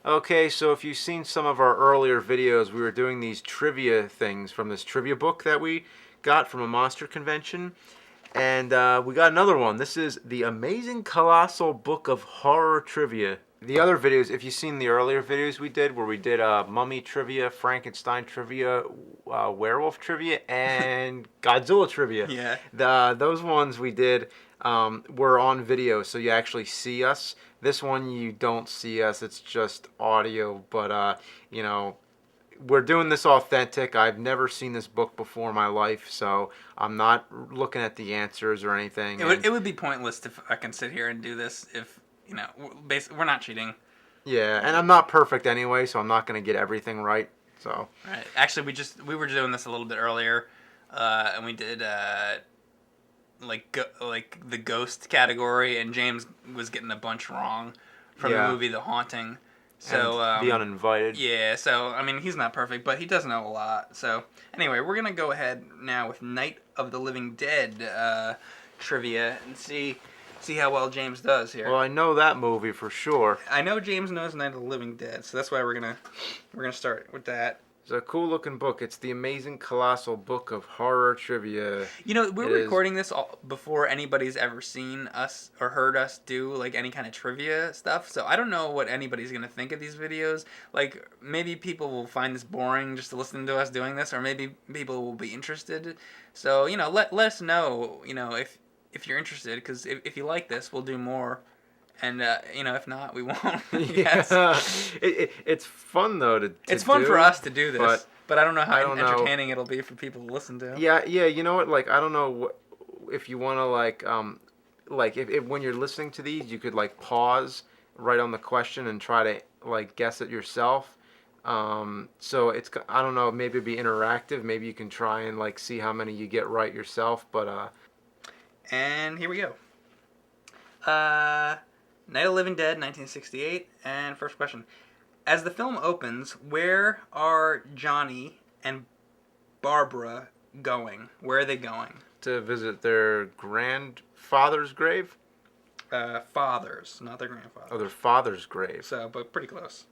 Okay, so if you've seen some of our earlier videos, we were doing these trivia things from this trivia book that we got from a monster convention. And we got another one. This is the Amazing Colossal Book of Horror Trivia. The other videos, if you've seen the earlier videos we did, where we did mummy trivia, Frankenstein trivia, werewolf trivia, and Godzilla trivia, Yeah. those ones we did were on video, so you actually see us. This one you don't see us; it's just audio. But you know, we're doing this authentic. I've never seen this book before in my life, so I'm not looking at the answers or anything. It would be pointless if I can sit here and do this if basically we're not cheating. Yeah, and I'm not perfect anyway, so I'm not gonna get everything right. So Right. Actually, we were doing this a little bit earlier, and we did like the ghost category, and James was getting a bunch wrong from the yeah, movie The Haunting. So and the uninvited. yeah, so I mean he's not perfect, but he does know a lot. So anyway, we're gonna go ahead now with Night of the Living Dead trivia and see how well James does here. Well, I know that movie for sure. I know James knows Night of the Living Dead, so that's why we're gonna start with that. It's a cool looking book. It's the Amazing Colossal Book of Horror Trivia. You know, we're It is. recording this before anybody's ever seen us or heard us do like any kind of trivia stuff. So I don't know what anybody's gonna think of these videos. Like maybe people will find this boring just to listen to us doing this, or maybe people will be interested. So let us know. If you're interested, because if you like this, we'll do more. And if not, we won't. Yes. Yeah, it's fun though to It's fun do, for us to do this, but I don't know I how don't know. entertaining it'll be for people to listen to. Yeah, yeah. You know what? Like, I don't know if you want to like if when you're listening to these, you could like pause right on the question and try to like guess it yourself. So I don't know. Maybe it'd be interactive. Maybe you can try and like see how many you get right yourself. But And here we go. Night of the Living Dead, 1968. And first question. As the film opens, where are Johnny and Barbara going? Where are they going? to visit their grandfather's grave. Fathers, not their grandfather. Oh, their father's grave. So, but pretty close.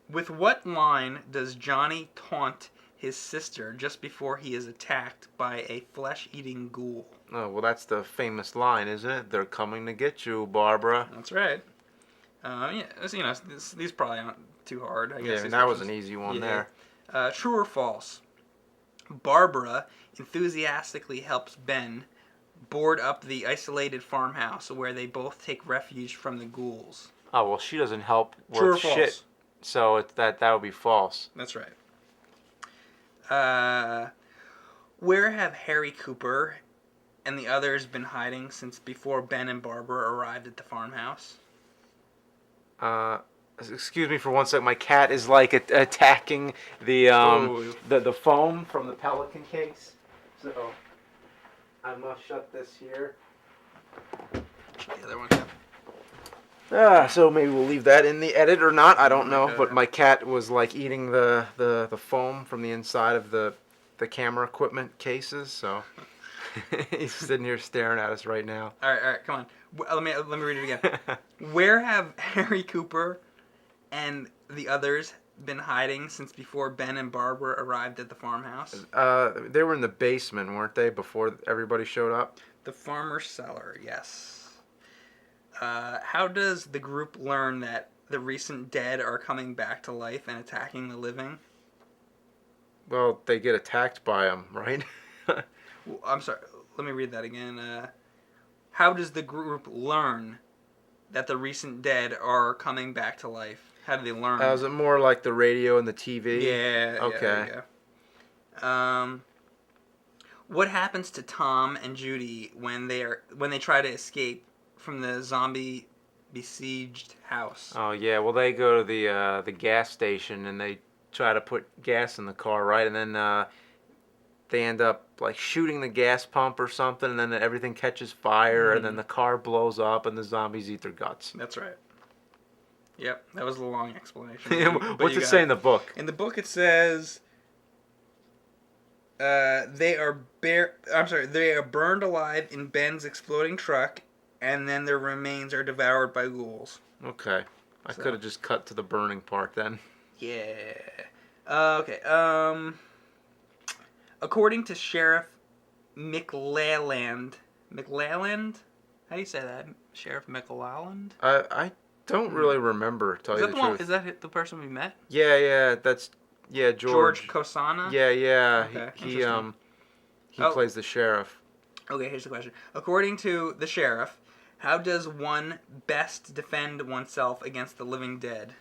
With what line does Johnny taunt his sister just before he is attacked by a flesh-eating ghoul? Oh, well, that's the famous line, isn't it? They're coming to get you, Barbara. That's right. These probably aren't too hard. I guess. Yeah, These that was questions. an easy one Yeah. there. True or false? Barbara enthusiastically helps Ben board up the isolated farmhouse where they both take refuge from the ghouls. Oh, well, she doesn't help True or worth false? shit. So that would be false. That's right. Where have Harry Cooper and the others been hiding since before Ben and Barbara arrived at the farmhouse? Excuse me for one sec. My cat is like attacking the the foam from the pelican case. So I must shut this here. The other one. So maybe we'll leave that in the edit or not. I don't know. Okay. But my cat was like eating the foam from the inside of the camera equipment cases. So he's sitting here staring at us right now. All right, come on. Let me read it again. Where have Harry Cooper and the others been hiding since before Ben and Barbara arrived at the farmhouse? They were in the basement, weren't they, before everybody showed up? The farmer's cellar, yes. How does the group learn that the recent dead are coming back to life and attacking the living? Well, they get attacked by them, right? I'm sorry. Let me read that again. How does the group learn that the recent dead are coming back to life? How do they learn? Is it more like the radio and the TV? Yeah. Okay. Yeah, there you go. What happens to Tom and Judy when they try to escape from the zombie besieged house? Oh yeah. Well, they go to the gas station and they try to put gas in the car, right? And then they end up like shooting the gas pump or something, and then everything catches fire, and then the car blows up, and the zombies eat their guts. That's right. Yep, that was a long explanation. What's it say in the book? In the book, it says they are burned alive in Ben's exploding truck, and then their remains are devoured by ghouls. Okay. I So. could have just cut to the burning part then. Yeah. Okay. According to Sheriff McLeland. McLeland? How do you say that? Sheriff McLeland? I don't really remember, to tell Is you that the the one? truth. Is that the person we met? Yeah, that's George. Kosana? Yeah. Okay, He interesting. he plays the sheriff. Okay, here's the question. According to the sheriff, how does one best defend oneself against the living dead?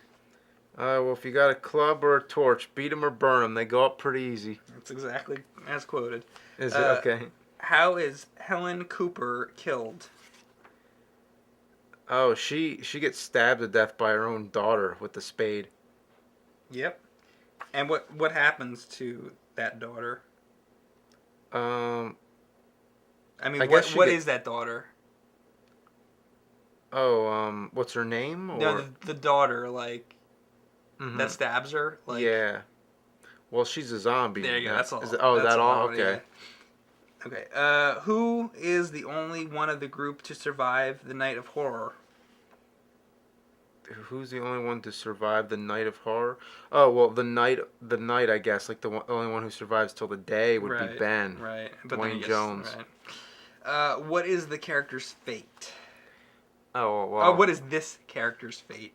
Well, if you got a club or a torch, beat them or burn them. They go up pretty easy. That's exactly as quoted. Is it okay? How is Helen Cooper killed? Oh, she gets stabbed to death by her own daughter with the spade. Yep. And what happens to that daughter? I mean, what is that daughter? Oh, what's her name? Or... No, the daughter, like, that stabs her. Like, yeah. Well, she's a zombie. There you go. That's all. Is that's that all? Okay. Yeah. Okay. Who is the only one of the group to survive the night of horror? Who's the only one to survive the night of horror? Oh, well, the night, I guess. Like the only one who survives till the day would be Ben. Right. But Dwayne Jones. Right. What is the character's fate? Oh, well. What is this character's fate?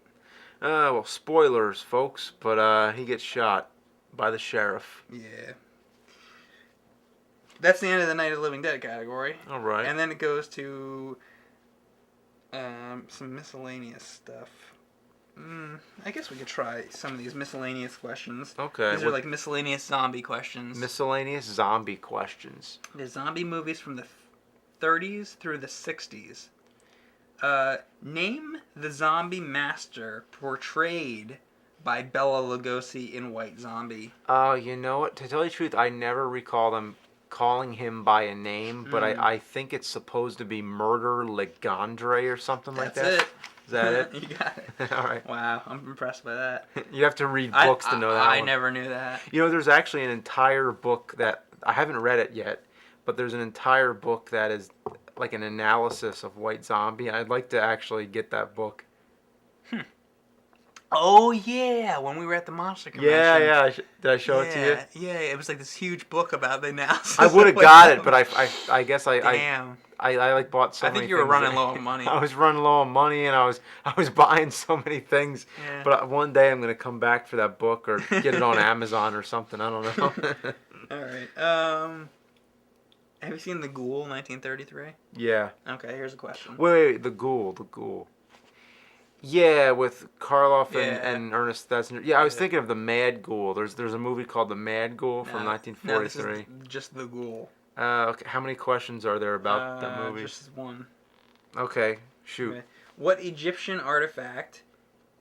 Well, spoilers, folks. But he gets shot by the sheriff. Yeah. That's the end of the Night of the Living Dead category. All right. And then it goes to some miscellaneous stuff. I guess we could try some of these miscellaneous questions. Okay. These are like miscellaneous zombie questions. Miscellaneous zombie questions. The zombie movies from the 30s through the 60s. Name the zombie master portrayed by Bela Lugosi in White Zombie. You know what? To tell you the truth, I never recall them calling him by a name, but I think it's supposed to be Murder Legendre or something like that. That's it. Is that it? You got it. All right. Wow, I'm impressed by that. You have to read books to know that I one. never knew that. You know, there's actually an entire book that I haven't read it yet, but there's an entire book that is like an analysis of White Zombie. I'd like to actually get that book. Oh yeah, when we were at the monster convention. Yeah. Did I show it to you? Yeah, it was like this huge book about the analysis. I would have got it, but I guess Damn. I like bought so many. I think you were running low on money. I was running low on money, and I was buying so many things. Yeah. But one day I'm gonna come back for that book or get it on Amazon or something. I don't know. All right. Have you seen The Ghoul, 1933? Yeah. Okay, here's a question. Wait, The Ghoul. Yeah, with Karloff and Ernest Thesner. Yeah, I was thinking of The Mad Ghoul. There's a movie called The Mad Ghoul from 1943. No, this is just The Ghoul. Okay, how many questions are there about that movie? Just one. Okay, shoot. Okay. What Egyptian artifact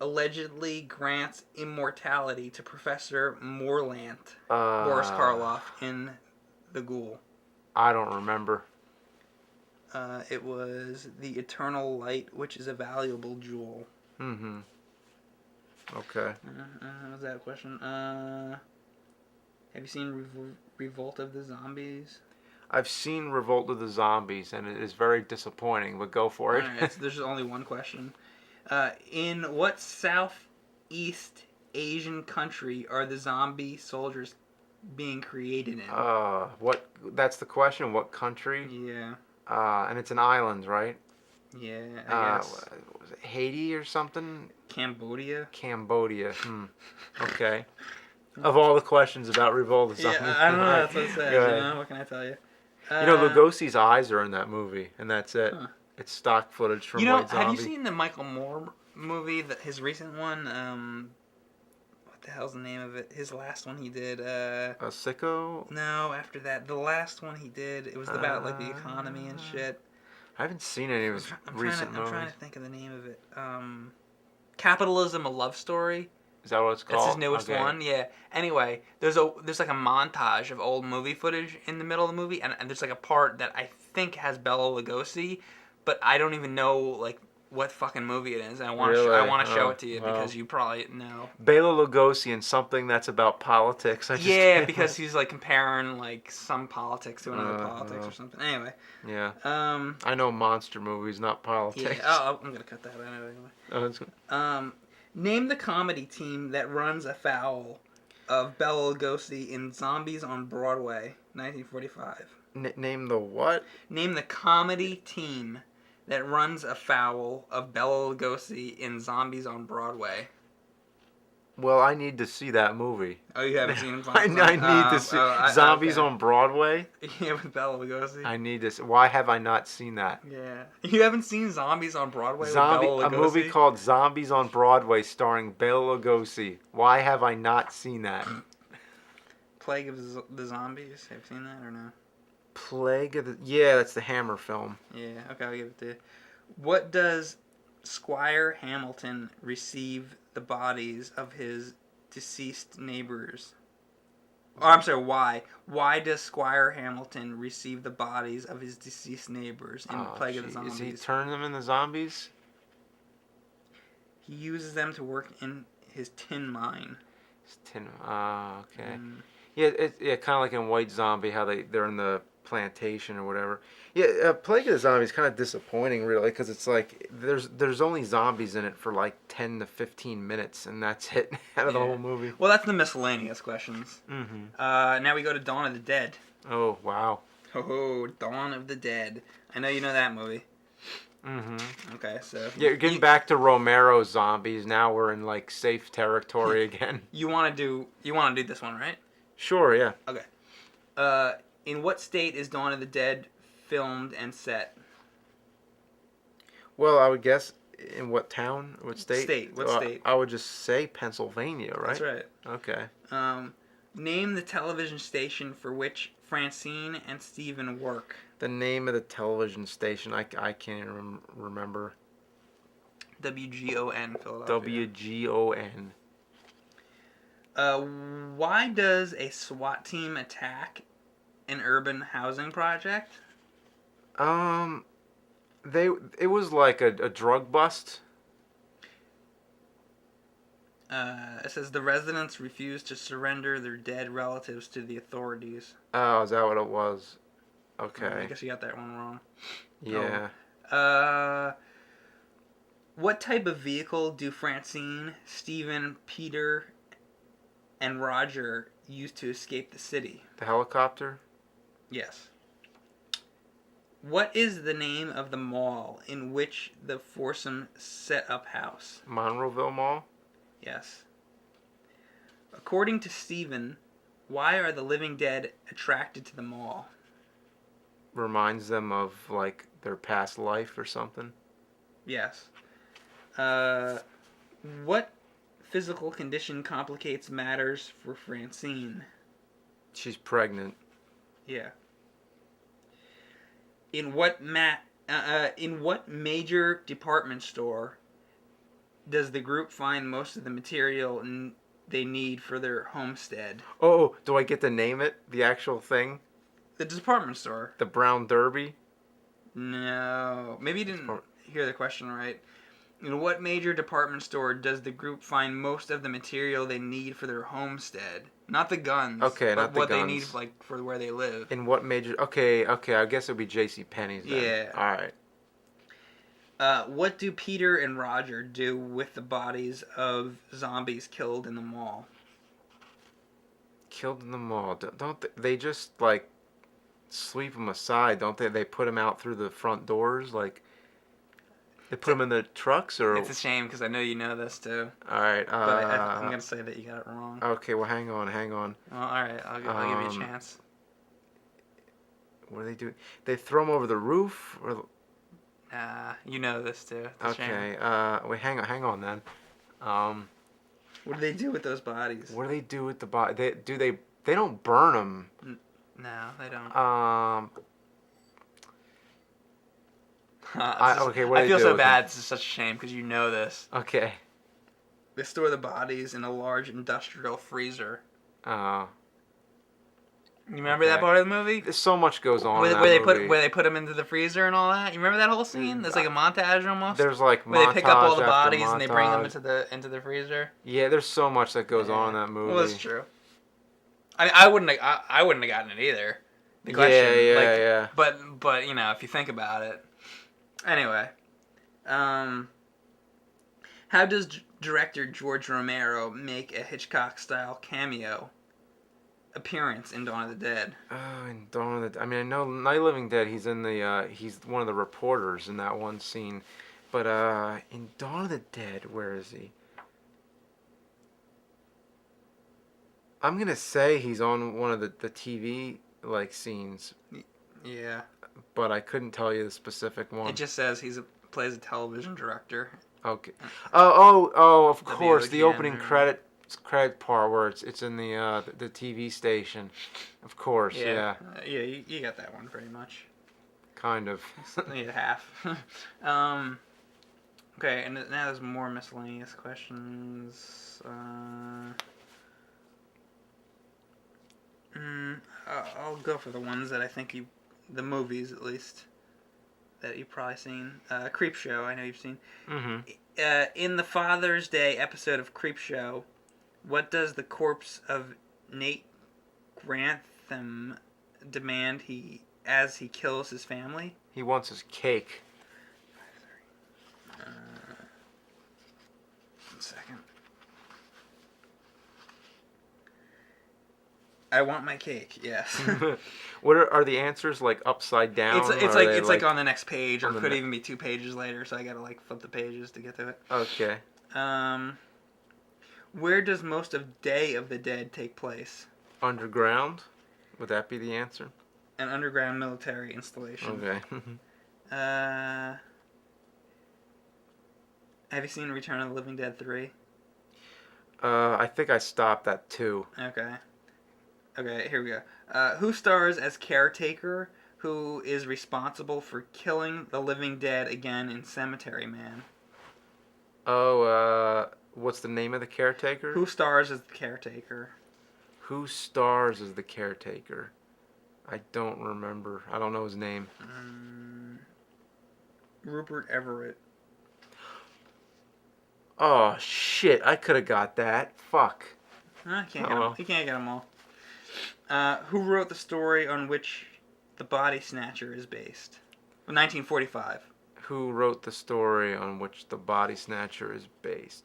allegedly grants immortality to Professor Morlant, Boris Karloff, in The Ghoul? I don't remember. It was the Eternal Light, which is a valuable jewel. Mm-hmm. Okay. Was that a question? Have you seen Revolt of the Zombies? I've seen Revolt of the Zombies, and it is very disappointing, but go for it. Alright, so there's only one question. In what Southeast Asian country are the zombie soldiers being created in? What? That's the question. What country? Yeah. And it's an island, right? Yeah, I guess. Was it Haiti or something? Cambodia. Okay. Of all the questions about Revolt of Zombies. Yeah, I don't know. That's what it says. Go You ahead. know, what can I tell you? You know, Lugosi's eyes are in that movie, and that's it. Huh. It's stock footage from You know, White Zombie. have you seen the Michael Moore movie, his recent one? What the hell's the name of it? His last one he did. A Sicko? No, after that, the last one he did, it was about like the economy and shit. I haven't seen any of his recent movies. I'm trying to think of the name of it. Capitalism: A Love Story. Is that what it's called? That's his newest one. Yeah. Anyway, there's like a montage of old movie footage in the middle of the movie, and there's like a part that I think has Bela Lugosi, but I don't even know like what fucking movie it is. And I want Really? I want to show Oh, it to you well. because you probably know. Bela Lugosi in something that's about politics. I just Yeah, can't- because he's like comparing like some politics to another politics or something. Anyway. Yeah. Um. I know monster movies, not Yeah. politics. Oh, I'm gonna cut that out anyway. Oh, that's good. Name the comedy team that runs afoul of Bela Lugosi in Zombies on Broadway, 1945. Name the what? Name the comedy team that runs afoul of Bela Lugosi in Zombies on Broadway. Well, I need to see that movie. Oh, you haven't seen I need to see Zombies on Broadway. Yeah, with Bela Lugosi. I need to. Why have I not seen that? Yeah, you haven't seen Zombies on Broadway with Bela Lugosi? A movie called Zombies on Broadway starring Bela Lugosi. Why have I not seen that? Plague of the Zombies. Have you seen that or no? Plague of the... Yeah, that's the Hammer film. Yeah, okay, I'll give it to you. What does Squire Hamilton receive the bodies of his deceased neighbors? Oh, I'm sorry, why? Why does Squire Hamilton receive the bodies of his deceased neighbors in Plague of the Zombies? Is he turning them into zombies? He uses them to work in his tin mine. Okay. Yeah, kind of like in White Zombie, how they're in the plantation or whatever. Yeah, Plague of the Zombies is kind of disappointing, really, because it's like there's only zombies in it for like 10 to 15 minutes, and that's it out of the whole movie. Well, that's the miscellaneous questions. Mm-hmm. Now we go to Dawn of the Dead. Oh, wow. Oh, Dawn of the Dead. I know you know that movie. Mm-hmm. Okay, so... Yeah, getting back to Romero's zombies, now we're in, like, safe territory again. You want to do this one, right? Sure, yeah. Okay. In what state is Dawn of the Dead filmed and set? Well, I would guess in what town? What state? What state? I would just say Pennsylvania, right? That's right. Okay. Name the television station for which Francine and Stephen work. The name of the television station, I can't even remember. WGON, Philadelphia. WGON. Why does a SWAT team attack an urban housing project? It was like a drug bust. It says the residents refused to surrender their dead relatives to the authorities. Oh, is that what it was? Okay. I guess you got that one wrong. Yeah. What type of vehicle do Francine, Stephen, Peter, and Roger use to escape the city? The helicopter? Yes. What is the name of the mall in which the foursome set up house? Monroeville Mall? Yes. According to Stephen, why are the living dead attracted to the mall? Reminds them of, like, their past life or something? Yes. What physical condition complicates matters for Francine? She's pregnant. Yeah. In what major department store does the group find most of the material they need for their homestead? Oh, do I get to name it? The actual thing? The department store. The Brown Derby? No. Maybe you didn't hear the question right. In what major department store does the group find most of the material they need for their homestead? Not the guns. Okay, but not the what guns. they need, like, for where they live. In what major... Okay, I guess it would be J.C. Penney's then. Yeah. Alright. What do Peter and Roger do with the bodies of zombies killed in the mall? Killed in the mall. Don't they just, like, sweep them aside, don't they? They put them out through the front doors, like... They put them in the trucks, or... It's a shame, because I know you know this, too. Alright, But I'm going to say that you got it wrong. Okay, well, hang on. Well, alright, I'll give you a chance. What do they do? They throw them over the roof? Or... You know this, too. It's a Okay, shame. wait, hang on then. What do they do with those bodies? What do they do with the body? They don't burn them. No, they don't. Okay, what do I they feel do so with bad. them? This is such a shame because you know this. Okay. They store the bodies in a large industrial freezer. You remember that part of the movie? There's so much goes on Where, in that where they movie. put him into the freezer and all that. You remember that whole scene? There's like a montage almost. There's like where they pick up all the montage bodies after and they bring them montage. into the freezer. Yeah, there's so much that goes on in that movie. Well, that's true. I wouldn't have gotten it either. The question, yeah. But you know, if you think about it. Anyway, how does director George Romero make a Hitchcock-style cameo appearance in Dawn of the Dead? Oh, in Dawn of the... I mean, I know Night of the Living Dead, he's in the... he's one of the reporters in that one scene. But, in Dawn of the Dead, where is he? I'm gonna say he's on one of the TV, like, scenes. Yeah. But I couldn't tell you the specific one. It just says plays a television director. Okay. Of course, the WOTN opening credit part where it's in the TV station. Of course, yeah. Yeah, you got that one pretty much. Kind of. Yeah, half. Okay, and now there's more miscellaneous questions. I'll go for the ones that I think the movies at least, that you've probably seen. Creepshow, I know you've seen. Mm-hmm. In the Father's Day episode of Creepshow, what does the corpse of Nate Grantham demand as he kills his family? He wants his cake. 1 second. I want my cake. Yes. What are the answers, like upside down? It's like on the next page, or could even be 2 pages later. So I gotta like flip the pages to get to it. Okay. Where does most of Day of the Dead take place? Underground? Would that be the answer? An underground military installation. Okay. Have you seen Return of the Living Dead 3? I think I stopped at 2. Okay, here we go. Who stars as caretaker who is responsible for killing the living dead again in Cemetery Man? Oh, what's the name of the caretaker? Who stars as the caretaker? Who stars as the caretaker? I don't remember. I don't know his name. Rupert Everett. Oh, shit. I could have got that. Fuck. You can't get them all. Who wrote the story on which The Body Snatcher is based? 1945. Who wrote the story on which The Body Snatcher is based?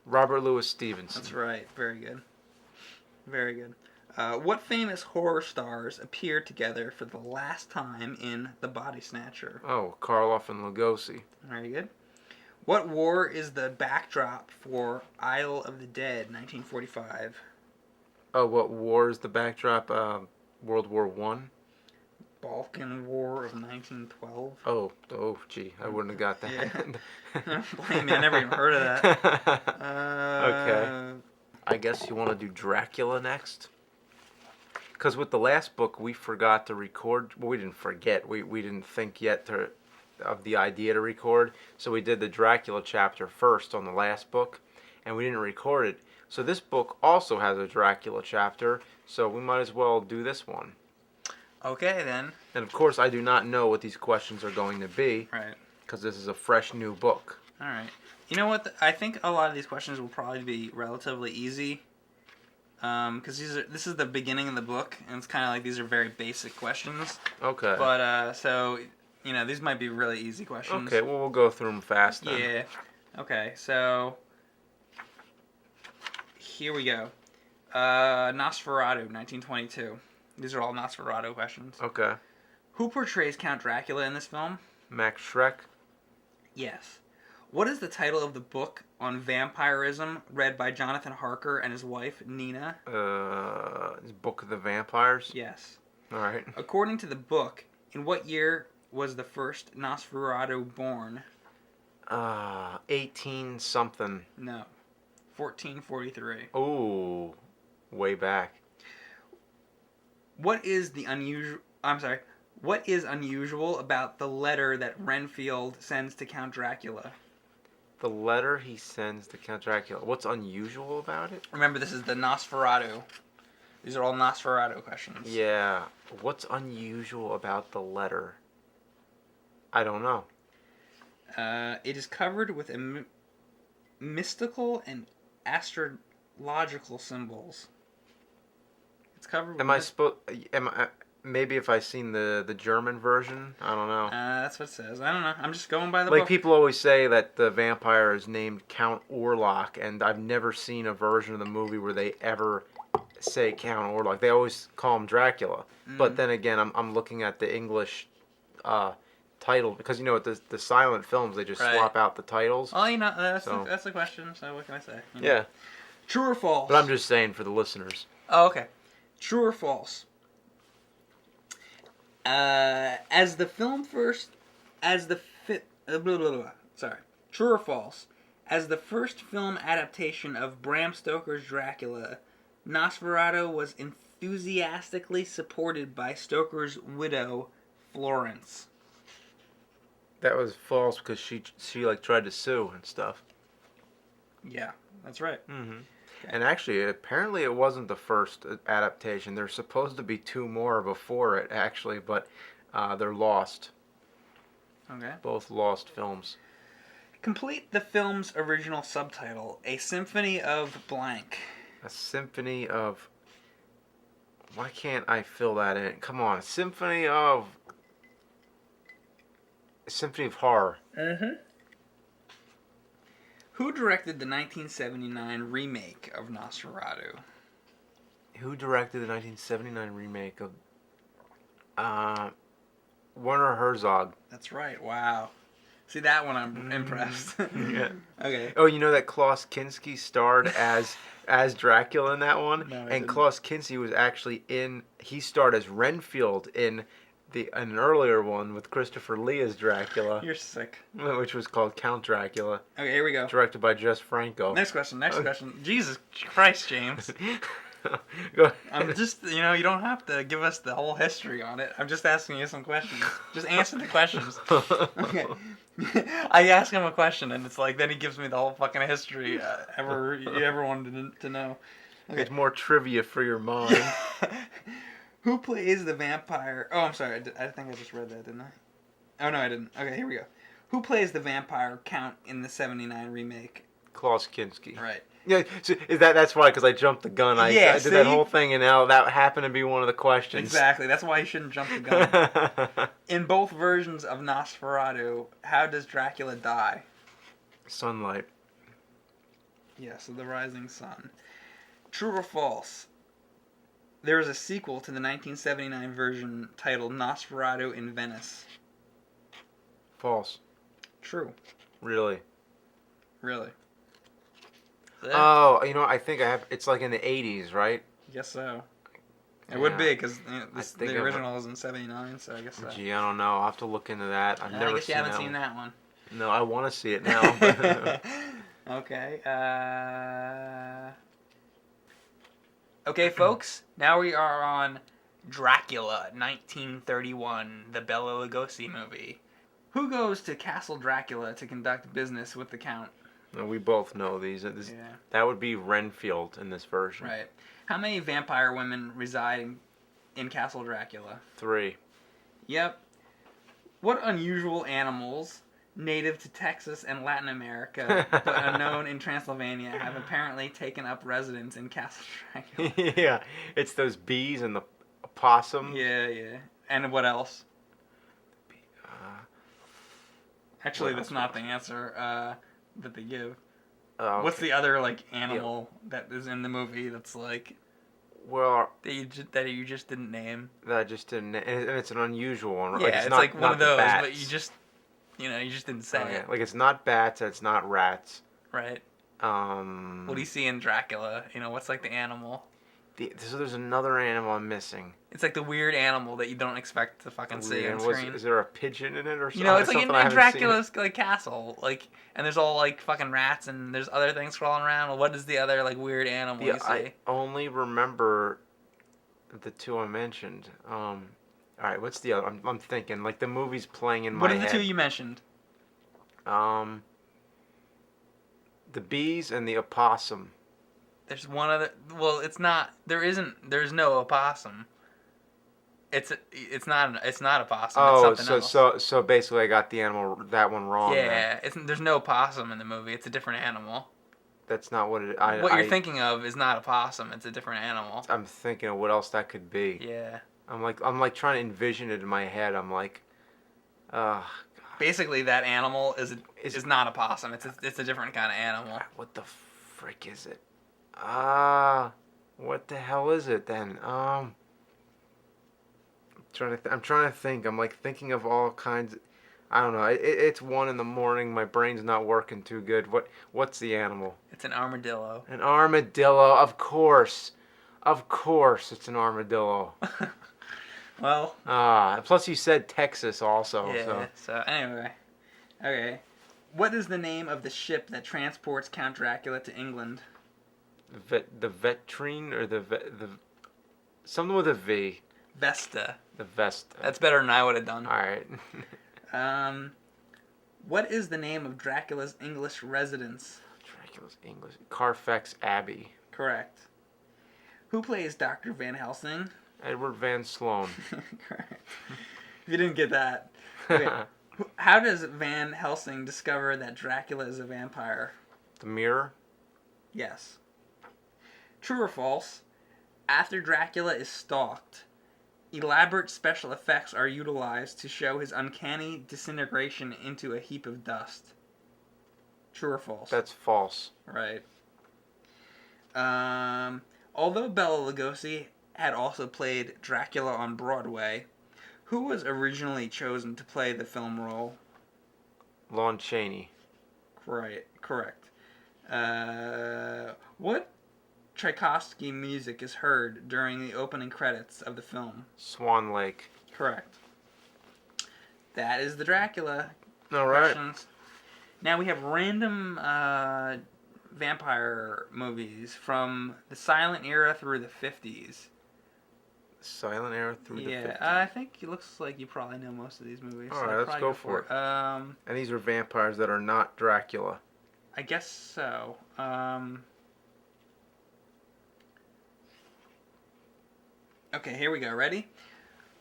Robert Louis Stevenson. That's right. Very good. Very good. What famous horror stars appeared together for the last time in The Body Snatcher? Oh, Karloff and Lugosi. Very good. What war is the backdrop for Isle of the Dead, 1945? Oh, what war is the backdrop? World War One. Balkan War of 1912. Oh, gee, I wouldn't have got that. Yeah. Blame me, I never even heard of that. Okay. I guess you want to do Dracula next? Because with the last book, we forgot to record. Well, we didn't forget. We didn't think yet of the idea to record. So we did the Dracula chapter first on the last book, and we didn't record it. So this book also has a Dracula chapter, so we might as well do this one. Okay, then. And of course, I do not know what these questions are going to be. Right. Because this is a fresh new book. All right. You know what? I think a lot of these questions will probably be relatively easy. Because this is the beginning of the book, and it's kind of like these are very basic questions. Okay. But, so, you know, these might be really easy questions. Okay, well, we'll go through them fast then. Yeah. Okay, so here we go. Nosferatu, 1922. These are all Nosferatu questions. Okay. Who portrays Count Dracula in this film? Max Schreck. Yes. What is the title of the book on vampirism read by Jonathan Harker and his wife, Nina? Book of the Vampires? Yes. All right. According to the book, in what year was the first Nosferatu born? 18-something. No. 1443. Ooh, way back. What is unusual about the letter that Renfield sends to Count Dracula? The letter he sends to Count Dracula. What's unusual about it? Remember, this is the Nosferatu. These are all Nosferatu questions. Yeah. What's unusual about the letter? I don't know. It is covered with mystical and astrological symbols. It's covered with. Am I supposed? Am I? Maybe if I seen the German version, I don't know. That's what it says. I don't know. I'm just going by the Like book. people always say that the vampire is named Count Orlok, and I've never seen a version of the movie where they ever say Count Orlok. They always call him Dracula. But then again, I'm looking at the English title because you know the silent films they just Right. swap out the titles. Well, you know that's the question. So what can I say? You know. Yeah. True or false? But I'm just saying for the listeners. Oh, okay. True or false? As the film first, as the sorry. True or false? As the first film adaptation of Bram Stoker's Dracula, Nosferatu was enthusiastically supported by Stoker's widow, Florence. That was false because she like tried to sue and stuff. Yeah, that's right. Mm-hmm. And actually, apparently it wasn't the first adaptation. There's supposed to be 2 more before it, actually, but they're lost. Okay. Both lost films. Complete the film's original subtitle, A Symphony of Blank. A symphony of... Why can't I fill that in? Come on. Symphony of Horror. Mm-hmm. Who directed the 1979 remake of Nosferatu? Who directed the 1979 remake of... Werner Herzog. That's right. Wow. See, that one I'm impressed. Yeah. Okay. Oh, you know that Klaus Kinski starred as Dracula in that one? No, I and didn't. Klaus Kinski was actually he starred as Renfield in an earlier one with Christopher Lee as Dracula, You're sick. which was called Count Dracula, Okay, here we go. directed by Jess Franco. Next question. Jesus Christ, James. Go ahead. I'm just, you don't have to give us the whole history on it. I'm just asking you some questions. Just answer the questions. Okay. I ask him a question, and it's like, then he gives me the whole fucking history you ever wanted to know. Okay. It's more trivia for your mind. Who plays the vampire? Oh, I'm sorry. I think I just read that, didn't I? Oh, no, I didn't. Okay, here we go. Who plays the vampire Count in the 79 remake? Klaus Kinski. Right. Yeah, so that's why, because I jumped the gun. I did that whole thing, and now that happened to be one of the questions. Exactly. That's why you shouldn't jump the gun. In both versions of Nosferatu, how does Dracula die? Sunlight. Yeah, so the rising sun. True or false? There is a sequel to the 1979 version titled Nosferatu in Venice. False. True. Really? Really? Oh, I think I have. It's like in the 80s, right? Guess so. It would be because think the original was in '79, so I guess so. Gee, I don't know. I'll have to look into that. I've never I guess seen you haven't that seen one. that one. No, I want to see it now. Okay. Okay, folks. Now we are on Dracula, 1931, the Bela Lugosi movie. Who goes to Castle Dracula to conduct business with the Count? No, we both know these. Yeah. That would be Renfield in this version. Right. How many vampire women reside in Castle Dracula? 3. Yep. What unusual animals, native to Texas and Latin America, but unknown in Transylvania, have apparently taken up residence in Castle Dracula? Yeah, it's those bees and the opossum. Yeah. And what else? Actually, that's not the answer that they give. Okay. What's the other animal that is in the movie that's Well, that you just didn't name? that I just didn't, and it's an unusual one. Yeah, Like, it's not, like one not of those, bats. but you just didn't say it, Like it's not bats, and it's not rats. right? What What do you see in Dracula? What's the animal? So there's another animal I'm missing. It's the weird animal that you don't expect to fucking see on screen. Is there a pigeon in it or something? It's like in Dracula's castle, and there's all fucking rats and there's other things crawling around. What is the other weird animal you see? I only remember the 2 I mentioned. All right, what's the other? I'm thinking the movie's playing in my head. What are the 2 you mentioned? The bees and the opossum. There's one other. Well, it's not. There isn't. There's no opossum. It's not. It's not a possum. It's Oh, something so else. so basically, I got that one wrong. Then. Yeah. There's no possum in the movie. It's a different animal. That's not what it. What you're thinking of is not a possum. It's a different animal. I'm thinking of what else that could be. Yeah. I'm like trying to envision it in my head. I'm like, God. Basically, that animal is not a possum. It's a different kind of animal. What the frick is it? What the hell is it then? I'm trying to think. I'm like thinking of all kinds. I don't know. It's 1 in the morning. My brain's not working too good. What's the animal? It's an armadillo. An armadillo, of course. Of course, it's an armadillo. Well. Plus you said Texas also. Yeah. So anyway, okay. What is the name of the ship that transports Count Dracula to England? The Vetrine or the something with a V. Vesta. The Vesta. That's better than I would have done. All right. What is the name of Dracula's English residence? Dracula's English. Carfax Abbey. Correct. Who plays Dr. Van Helsing? Edward Van Sloan. Correct. If you didn't get that. Okay. How does Van Helsing discover that Dracula is a vampire? The mirror. Yes. True or false? After Dracula is stalked, elaborate special effects are utilized to show his uncanny disintegration into a heap of dust. True or false? That's false. Right. Although Bela Lugosi had also played Dracula on Broadway, who was originally chosen to play the film role? Lon Chaney. Correct. What Tchaikovsky music is heard during the opening credits of the film? Swan Lake. Correct. That is the Dracula All right. questions. Now we have random vampire movies from the silent era through the 50s. Silent era through the 50s. I think it looks like you probably know most of these movies. All right, let's go for it. And these are vampires that are not Dracula. I guess so. Okay, here we go. Ready?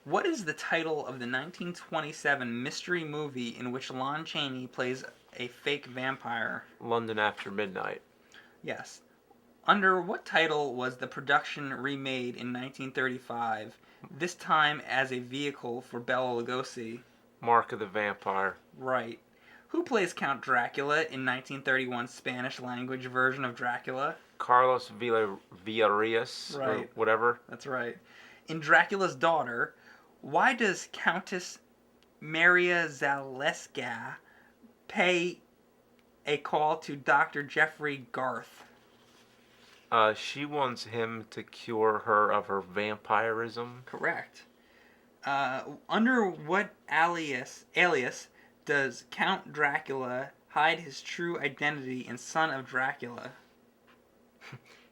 What is the title of the 1927 mystery movie in which Lon Chaney plays a fake vampire? London After Midnight. Yes. Under what title was the production remade in 1935, this time as a vehicle for Bela Lugosi? Mark of the Vampire. Right. Who plays Count Dracula in 1931's Spanish-language version of Dracula? Carlos Villarreal, Right. or whatever. That's right. In Dracula's Daughter, why does Countess Maria Zaleska pay a call to Dr. Jeffrey Garth? She wants him to cure her of her vampirism. Correct. Under what alias does Count Dracula hide his true identity in Son of Dracula?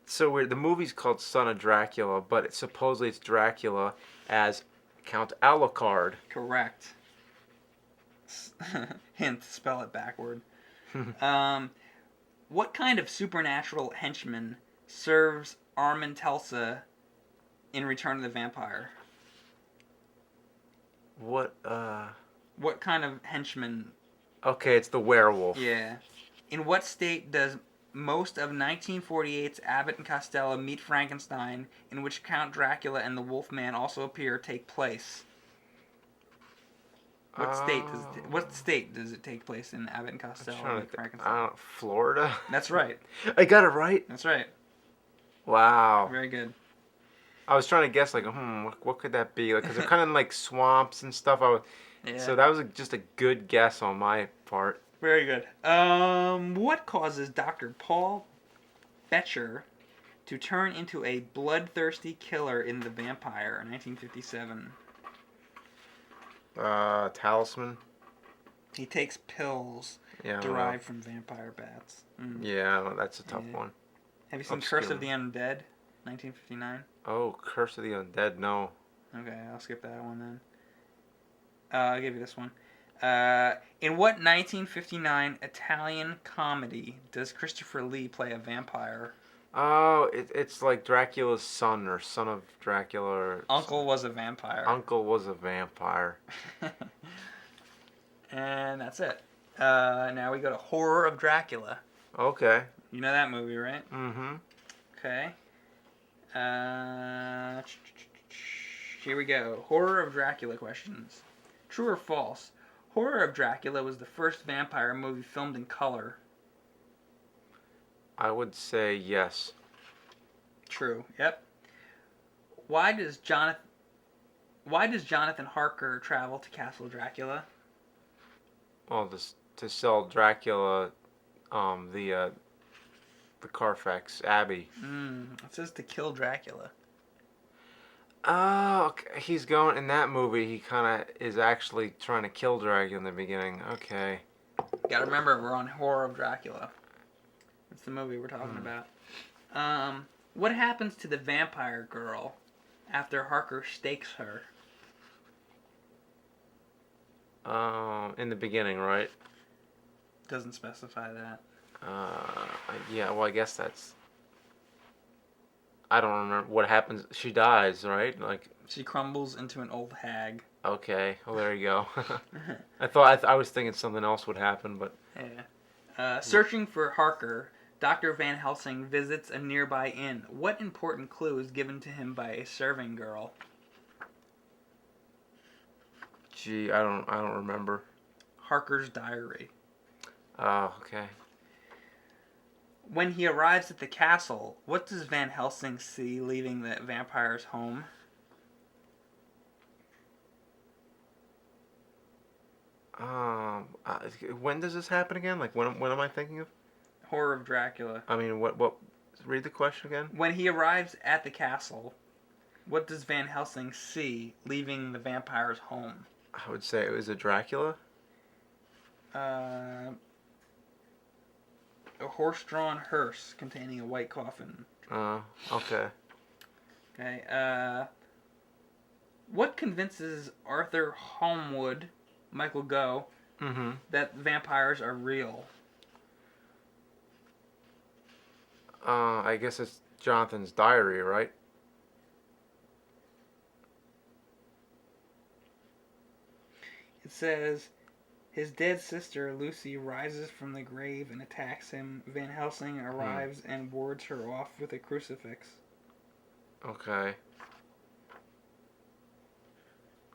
So weird. The movie's called Son of Dracula, but supposedly it's Dracula as Count Alucard. Correct. Hint, spell it backward. What kind of supernatural henchman serves Armin Telsa in Return of the Vampire? What kind of henchman? Okay, it's the werewolf. Yeah. In what state does most of 1948's Abbott and Costello Meet Frankenstein, in which Count Dracula and the Wolfman also appear, take place? What state does it take place in Abbott and Costello Meet Frankenstein? Florida? That's right. I got it right? That's right. Wow. Very good. I was trying to guess, like, what could that be? Because they're kind of like swamps and stuff. Yeah. So that was just a good guess on my part. Very good. What causes Dr. Paul Becher to turn into a bloodthirsty killer in The Vampire, 1957? Talisman. He takes pills derived from vampire bats. Mm. Yeah, that's a tough one. Have you seen Curse of the Undead, 1959? Oh, Curse of the Undead, no. Okay, I'll skip that one then. I'll give you this one. In what 1959 Italian comedy does Christopher Lee play a vampire? Oh, it's like Dracula's son or son of Dracula or Uncle was a vampire. uncle was a vampire. And that's it. Now we go to Horror of Dracula. Okay. You know that movie, right? Mm-hmm. Okay. Here we go. Horror of Dracula questions. True or false? Horror of Dracula was the first vampire movie filmed in color. I would say yes. True. Yep. Why does Jonathan Harker travel to Castle Dracula? Well, this to sell Dracula, the Carfax Abbey. It says to kill Dracula. Oh, okay. He's going in that movie. He kind of is actually trying to kill Dracula in the beginning. Okay. Gotta remember, we're on Horror of Dracula. That's the movie we're talking about. What happens to the vampire girl after Harker stakes her? In the beginning, right? Doesn't specify that. Yeah. Well, I guess that's. I don't remember what happens. She dies, right? Like. She crumbles into an old hag. Okay. Well, there you go. I was thinking something else would happen, but. Yeah. Searching for Harker, Dr. Van Helsing visits a nearby inn. What important clue is given to him by a serving girl? Gee, I don't remember. Harker's diary. Oh, okay. When he arrives at the castle, what does Van Helsing see leaving the vampire's home? When does this happen again? Like when am I thinking of? Horror of Dracula. I mean, what? Read the question again. When he arrives at the castle, what does Van Helsing see leaving the vampire's home? I would say it was a Dracula. A horse-drawn hearse containing a white coffin. Okay. Okay. What convinces Arthur Holmwood, Michael Gough, that vampires are real? I guess it's Jonathan's diary, right? It says, his dead sister Lucy rises from the grave and attacks him. Van Helsing arrives and wards her off with a crucifix. Okay.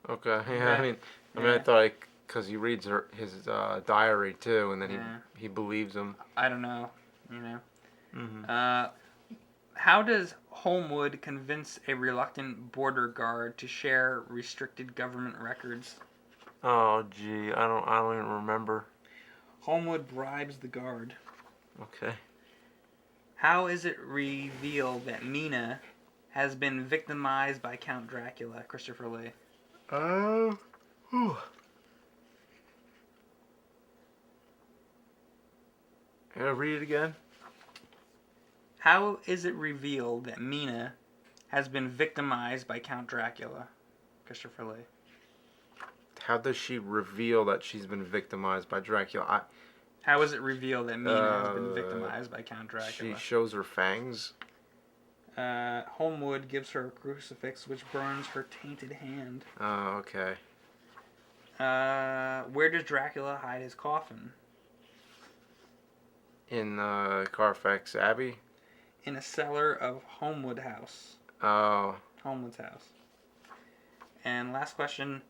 Okay. Yeah. Okay. I thought because he reads his diary too, and then he believes him. I don't know. You know. How does Holmwood convince a reluctant border guard to share restricted government records? Oh, gee, I don't even remember. Holmwood bribes the guard. Okay. How is it revealed that Mina has been victimized by Count Dracula, Christopher Lee? Whew. Read it again. How is it revealed that Mina has been victimized by Count Dracula, Christopher Lee? How does she reveal that she's been victimized by Dracula? How is it revealed that Mina has been victimized by Count Dracula? She shows her fangs. Holmwood gives her a crucifix which burns her tainted hand. Oh, okay. Where does Dracula hide his coffin? In Carfax Abbey? In a cellar of Holmwood House. Oh. Holmwood's house. And last question.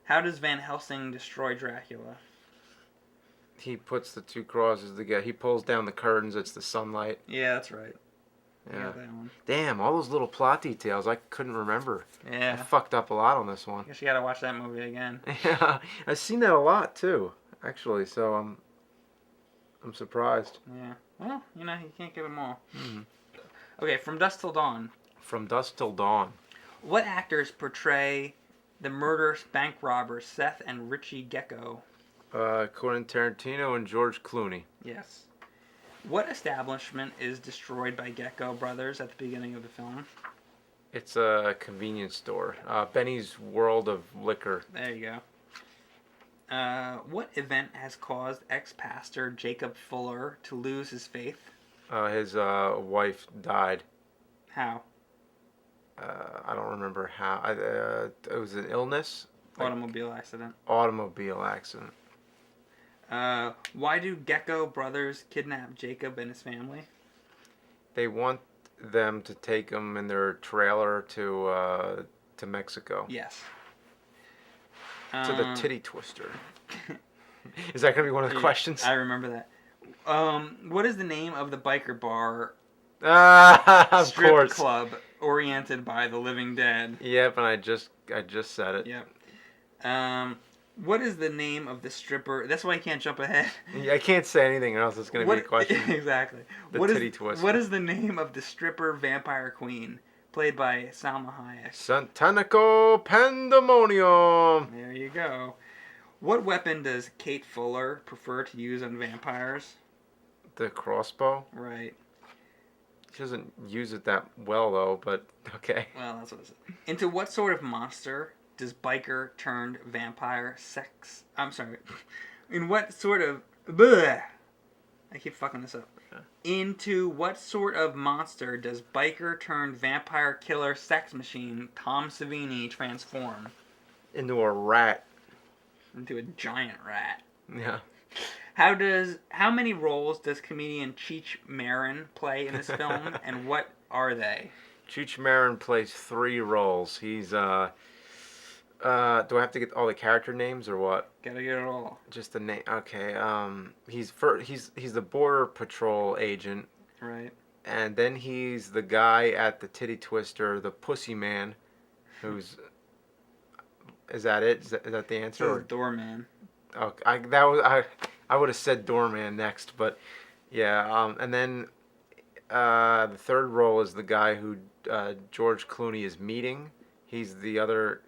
How does Van Helsing destroy Dracula? He puts the two crosses together. He pulls down the curtains. It's the sunlight. Yeah, that's right. Yeah. Got that one. Damn, all those little plot details I couldn't remember. Yeah. I fucked up a lot on this one. Guess you gotta watch that movie again. Yeah, I've seen that a lot too, actually. So I'm surprised. Yeah. Well, you can't get them all. Mm-hmm. Okay, From Dusk Till Dawn. From Dusk Till Dawn. What actors portray the murderous bank robbers Seth and Richie Gecko? Quentin Tarantino and George Clooney. Yes. What establishment is destroyed by Gecko brothers at the beginning of the film? It's a convenience store. Benny's World of Liquor. There you go. What event has caused ex-pastor Jacob Fuller to lose his faith? His wife died. How? I don't remember how. It was an illness. Automobile accident. Automobile accident. Why do Gecko brothers kidnap Jacob and his family? They want them to take him in their trailer to Mexico. Yes. To the titty twister. Is that gonna be one of the questions? I remember that. What is the name of the biker bar Of strip course. club oriented by the living dead? Yep, and I just said it. Yep. What is the name of the stripper? That's why I can't jump ahead. I can't say anything, or else it's gonna be a question. Exactly. The titty twister. What is the name of the stripper vampire queen played by Salma Hayek? Santanico Pandemonium. There you go. What weapon does Kate Fuller prefer to use on vampires? The crossbow. Right. She doesn't use it that well though, but okay. Well, that's what it is. Into what sort of monster does biker turned vampire sex? I'm sorry. In what sort of? Bleh, I keep fucking this up. Okay. Into what sort of monster does biker turned vampire killer sex machine Tom Savini transform? Into a rat. Into a giant rat. Yeah. How many roles does comedian Cheech Marin play in this film, and what are they? Cheech Marin plays 3 roles. He's do I have to get all the character names or what? Gotta get it all. Just the name. Okay. He's the border patrol agent. Right. And then he's the guy at the titty twister, the pussy man, who's. Is that it? Is that the answer? So doorman. Oh, I would have said doorman next, but yeah. And then the third role is the guy who George Clooney is meeting. He's the other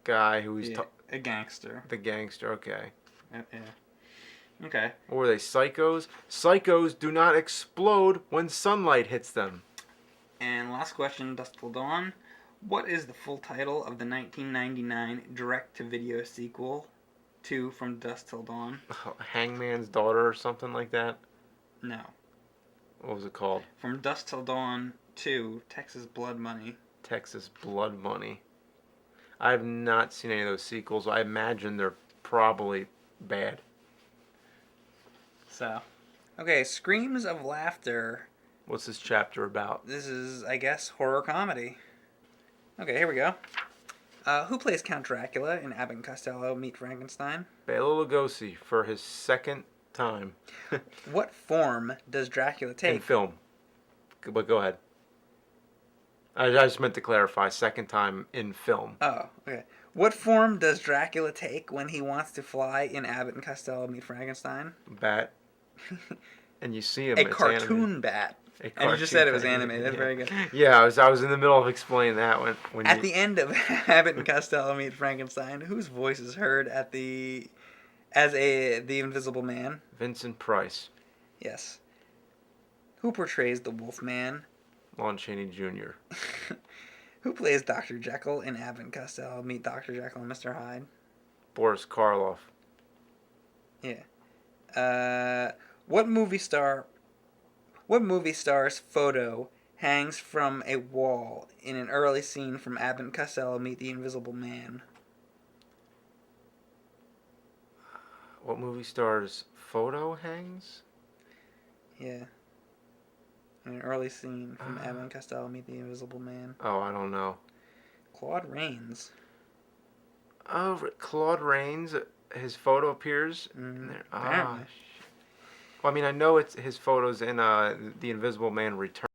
guy who he's a gangster. The gangster. Okay. Yeah. Okay. Or were they psychos? Psychos do not explode when sunlight hits them. And last question, Dusk Till Dawn. What is the full title of the 1999 direct-to-video sequel to From Dusk Till Dawn? Hangman's Daughter or something like that? No. What was it called? From Dusk Till Dawn 2, Texas Blood Money. Texas Blood Money. I have not seen any of those sequels. I imagine they're probably bad. So, okay, Screams of Laughter. What's this chapter about? This is, I guess, horror comedy. Okay, here we go. Who plays Count Dracula in Abbott and Costello Meet Frankenstein? Bela Lugosi for his second time. What form does Dracula take? In film. But go ahead. I just meant to clarify, second time in film. Oh, okay. What form does Dracula take when he wants to fly in Abbott and Costello Meet Frankenstein? Bat. And you see him. A cartoon animated. bat. And you just said it was animated. That's very good. Yeah, I was in the middle of explaining that when At the end of Abbott and Costello Meet Frankenstein, whose voice is heard the Invisible Man? Vincent Price. Yes. Who portrays the Wolfman? Lon Chaney Jr. Who plays Dr. Jekyll in Abbott and Costello Meet Dr. Jekyll and Mr. Hyde? Boris Karloff. Yeah. What movie star's photo hangs from a wall in an early scene from Abbott and Costello Meet the Invisible Man? What movie star's photo hangs? Yeah. In an early scene from Abbott and Costello Meet the Invisible Man. Oh, I don't know. Claude Rains. Oh, Claude Rains. His photo appears. Apparently. Well, I mean, I know it's his photos in The Invisible Man Returns.